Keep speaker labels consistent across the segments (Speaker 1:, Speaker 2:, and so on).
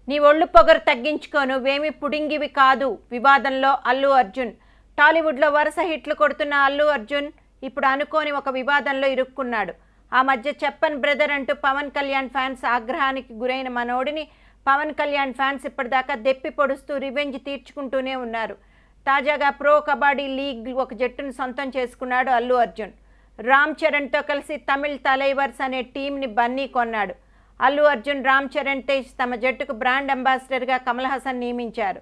Speaker 1: నీ ఒళ్ళు పొగరు తగ్గించుకో, నువ్వేమి పుడింగివి కాదు వివాదంలో అల్లు అర్జున్. టాలీవుడ్లో వరుస హిట్లు కొడుతున్న అల్లు అర్జున్ ఇప్పుడు అనుకోని ఒక వివాదంలో ఇరుక్కున్నాడు. ఆ మధ్య చెప్పన్ బ్రదర్ అంటూ పవన్ కళ్యాణ్ ఫ్యాన్స్ ఆగ్రహానికి గురైన మనోడిని పవన్ కళ్యాణ్ ఫ్యాన్స్ ఇప్పటిదాకా దెప్పి పొడుస్తూ రివెంజ్ తీర్చుకుంటూనే ఉన్నారు. తాజాగా ప్రో కబడ్డీ లీగ్ ఒక జట్టును సొంతం చేసుకున్నాడు అల్లు అర్జున్. రామ్ చరణ్తో కలిసి తమిళ్ తలైవర్స్ అనే టీంని బన్నీ కొన్నాడు. అల్లు అర్జున్, రామ్ చరణ్ తేజ్ తమ జట్టుకు బ్రాండ్ అంబాసిడర్గా కమల్ హాసన్ నియమించారు.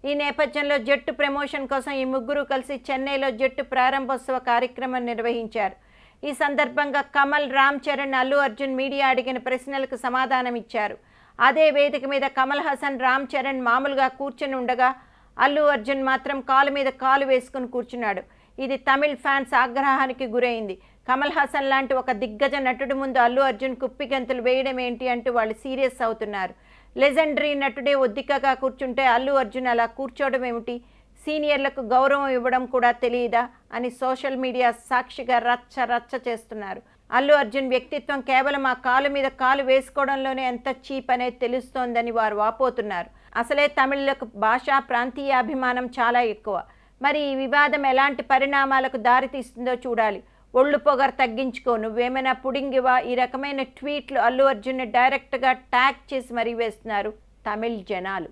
Speaker 1: ఈ నేపథ్యంలో జట్టు ప్రమోషన్ కోసం ఈ ముగ్గురు కలిసి చెన్నైలో జట్టు ప్రారంభోత్సవ కార్యక్రమం నిర్వహించారు. ఈ సందర్భంగా కమల్, రామ్ చరణ్, అల్లు అర్జున్ మీడియా అడిగిన ప్రశ్నలకు సమాధానమిచ్చారు. అదే వేదిక మీద కమల్ హాసన్, రామ్ చరణ్ మామూలుగా కూర్చుని ఉండగా అల్లు అర్జున్ మాత్రం కాలు మీద కాలు వేసుకుని కూర్చున్నాడు. ఇది తమిళ్ ఫ్యాన్స్ ఆగ్రహానికి గురైంది. కమల్ హాసన్ లాంటి ఒక దిగ్గజ నటుడి ముందు అల్లు అర్జున్ కుప్పిగంతులు వేయడం ఏంటి అంటూ వాళ్ళు సీరియస్ అవుతున్నారు. లెజెండరీ నటుడే ఒద్దికగా కూర్చుంటే అల్లు అర్జున్ అలా కూర్చోవడం ఏమిటి? సీనియర్లకు గౌరవం ఇవ్వడం కూడా తెలియదా అని సోషల్ మీడియా సాక్షిగా రచ్చ రచ్చ చేస్తున్నారు. అల్లు అర్జున్ వ్యక్తిత్వం కేవలం ఆ కాలు మీద కాలు వేసుకోవడంలోనే ఎంత చీప్ అనేది తెలుస్తోందని వారు వాపోతున్నారు. అసలే తమిళులకు భాషా ప్రాంతీయాభిమానం చాలా ఎక్కువ. మరి ఈ వివాదం ఎలాంటి పరిణామాలకు దారితీస్తుందో చూడాలి. ఒళ్ళు పొగరు తగ్గించుకో, నువ్వేమైనా పుడింగివా? ఈ రకమైన ట్వీట్లు అల్లు అర్జున్ని డైరెక్ట్గా ట్యాగ్ చేసి మరీ వేస్తున్నారు తమిళ్ జనాలు.